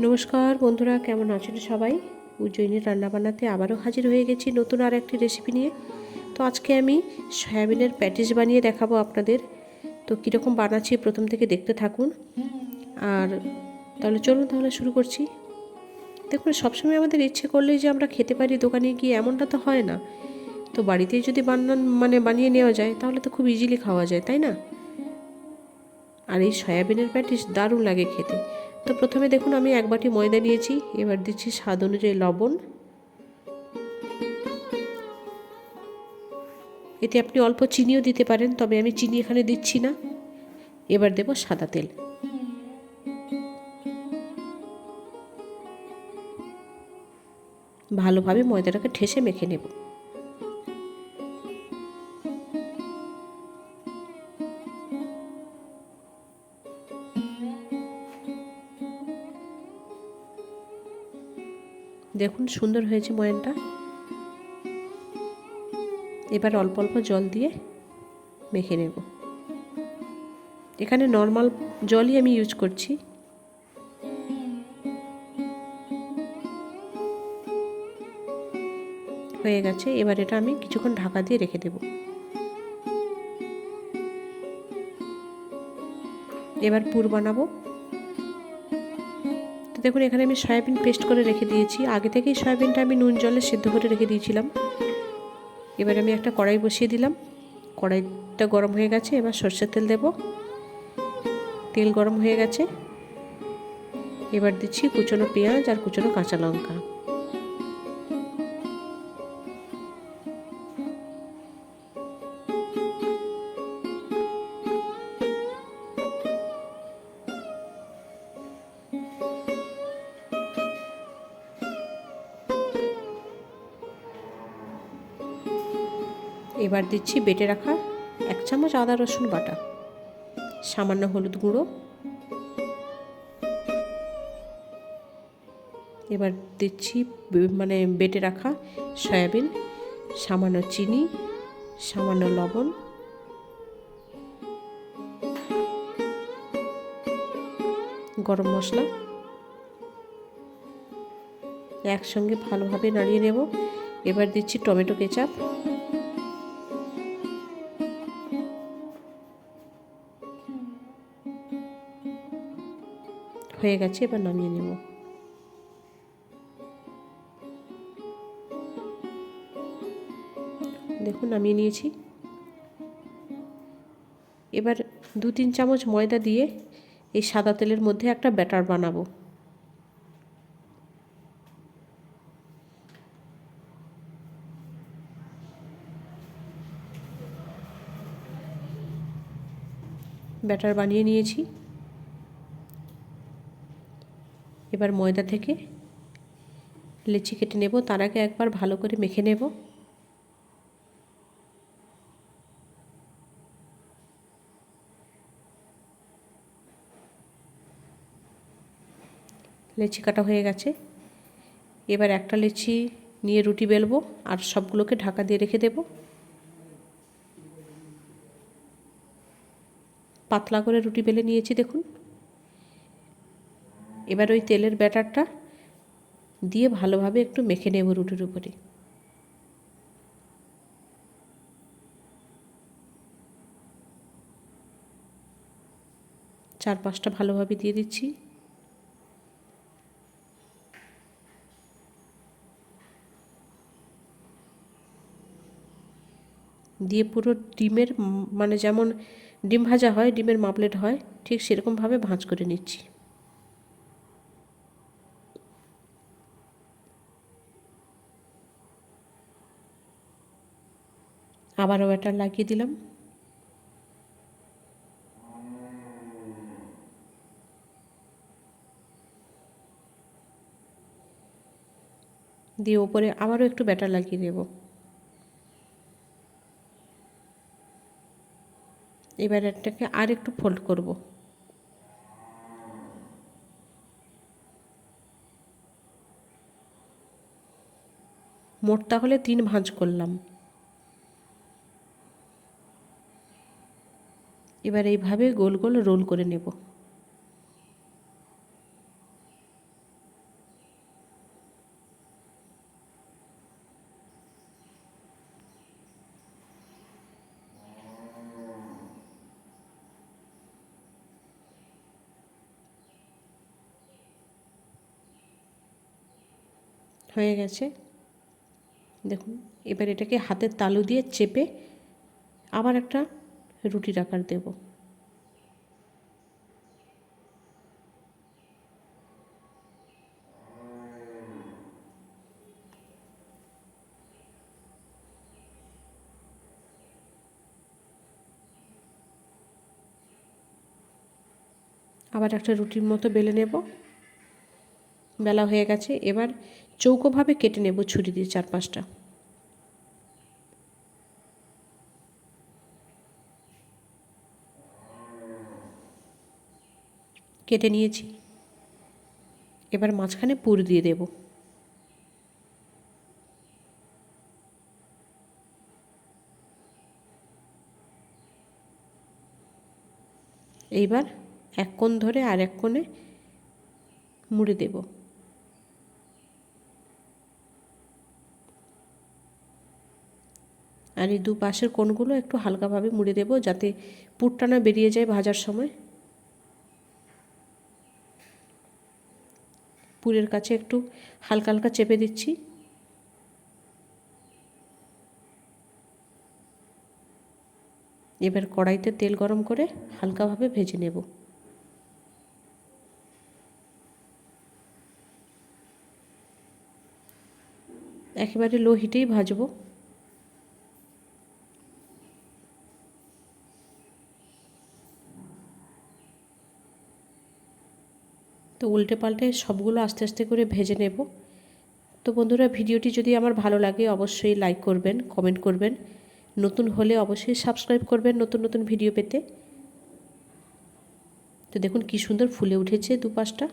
নমস্কার বন্ধুরা, কেমন আছেন সবাই? উজ্জয়িনীর রান্নাবান্নাতে আবারও হাজির হয়ে গেছি নতুন আর একটি রেসিপি নিয়ে। তো আজকে আমি সয়াবিনের প্যাটিস বানিয়ে দেখাবো আপনাদের। তো কীরকম বানাচ্ছি প্রথম থেকে দেখতে থাকুন। আর তাহলে চলুন শুরু করছি। দেখুন, সবসময় আমাদের ইচ্ছে করলেই যে আমরা খেতে পারি দোকানে গিয়ে, এমনটা তো হয় না। তো বাড়িতেই যদি বানিয়ে নেওয়া যায় তাহলে তো খুব ইজিলি খাওয়া যায়, তাই না? আর এই সয়াবিনের প্যাটিস দারুণ লাগে খেতে। তো প্রথমে দেখুন, আমি 1 বাটি ময়দা নিয়েছি। এবার দিচ্ছি স্বাদ অনুযায়ী লবণ। এতে আপনি অল্প চিনিও দিতে পারেন, তবে আমি চিনি এখানে দিচ্ছি না। এবার দেব সাদা তেল। ভালোভাবে ময়দাটাকে ঠেসে মেখে নেব। দেখুন, সুন্দর হয়েছে ময়ানটা। এবার অল্প অল্প জল দিয়ে মেখে নেব। এখানে নর্মাল জলই আমি ইউজ করছি। হয়ে গেছে। এবার এটা আমি কিছুক্ষণ ঢাকা দিয়ে রেখে দেব। এবার পুর বানাবো। তো দেখুন, এখানে আমি সয়াবিন পেস্ট করে রেখে দিয়েছি। আগে থেকেই সয়াবিনটা আমি নুন জলে সিদ্ধ করে রেখে দিয়েছিলাম। এবার আমি একটা কড়াই বসিয়ে দিলাম। কড়াইটা গরম হয়ে গেছে। এবার সরষের তেল দেব। তেল গরম হয়ে গেছে। এবার দিচ্ছি কুচনো পেঁয়াজ আর কুচনো কাঁচা লঙ্কা। এবার দিচ্ছি বেটে রাখা 1 চামচ আদা রসুন বাটা, সামান্য হলুদ গুঁড়ো। এবার দিচ্ছি বেটে রাখা সয়াবিন, সামান্য চিনি, সামান্য লবণ, গরম মশলা। একসঙ্গে ভালোভাবে নাড়িয়ে নেব। এবার দিচ্ছি টমেটো কেচাপ। হয়ে গেছে। এবার নামিয়ে নেব। দেখুন, নামিয়ে নিয়েছি। এবার 2-3 চামচ ময়দা দিয়ে এই সাদা তেলের মধ্যে একটা ব্যাটার বানাবো। ব্যাটার বানিয়ে নিয়েছি। এবার ময়দা থেকে লেচি কেটে নেব। তার আগে একবার ভালো করে মেখে নেব। লেচি কাটা হয়ে গেছে। এবার একটা লেচি নিয়ে রুটি বেলবো আর সবগুলোকে ঢাকা দিয়ে রেখে দেব। পাতলা করে রুটি বেলে নিয়েছি দেখুন। এবার ওই তেলের ব্যাটারটা দিয়ে ভালোভাবে একটু মেখে নেব রুটির উপরে। চারপাশটা ভালোভাবে দিয়ে দিচ্ছি। দিয়ে পুরো ডিমের যেমন ডিম ভাজা হয়, ডিমের মাপলেট হয়, ঠিক সেরকমভাবে ভাঁজ করে নিচ্ছি। আবারও ব্যাটার লাগিয়ে দিলাম। দিয়ে ওপরে আবারও একটু ব্যাটার লাগিয়ে দেব। এবার এটাকে আর একটু ফোল্ড করব। মোট তাহলে 3 ভাঁজ করলাম। এবার এইভাবে গোল গোল রোল করে নেব। হয়ে গেছে দেখুন। এবার এটাকে হাতের তালু দিয়ে চেপে আবার একটা রুটির আকার দেব। আবার একটা রুটির মতো বেলে নেব। বেলা হয়ে গেছে, এবার চৌকোভাবে কেটে নেব ছুরি দিয়ে 4-5টা। কেটে নিয়েছি। এবার মাঝখানে পুর দিয়ে দেব। এইবার এক কোণ ধরে আর এক কোণে মুড়ে দেব। আর এই দুপাশের কোণগুলো একটু হালকাভাবে মুড়ে দেব যাতে পুরটা না বেরিয়ে যায় ভাজার সময়। পুরের কাছে একটু হালকা হালকা চেপে দিচ্ছি। এবার কড়াইতে তেল গরম করে হালকাভাবে ভেজে নেব। একেবারে লো হিটেই ভাজবো। তো উল্টে পাল্টে সবগুলো আস্তে আস্তে করে ভেজে নেব। তো বন্ধুরা, ভিডিওটি যদি আমার ভালো লাগে অবশ্যই লাইক করবেন, কমেন্ট করবেন, নতুন হলে অবশ্যই সাবস্ক্রাইব করবেন নতুন নতুন ভিডিও পেতে। তো দেখুন কি সুন্দর ফুলে উঠেছে দুপাশটা।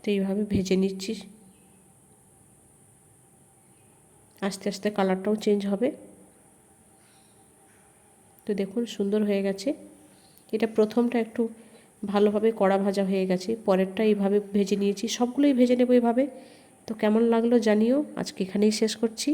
তো এইভাবে ভেজে নিচ্ছি। আস্তে আস্তে কালারটাও চেঞ্জ হবে। তো দেখুন সুন্দর হয়ে গেছে। এটা প্রথমটা একটু ভালোভাবে কড়া ভাজা হয়ে গেছে, পরেরটা এইভাবে ভেজে নিয়েছি। সবগুলোই ভেজে নেব এভাবে। তো কেমন লাগলো জানিও। আজকে এখানেই শেষ করছি।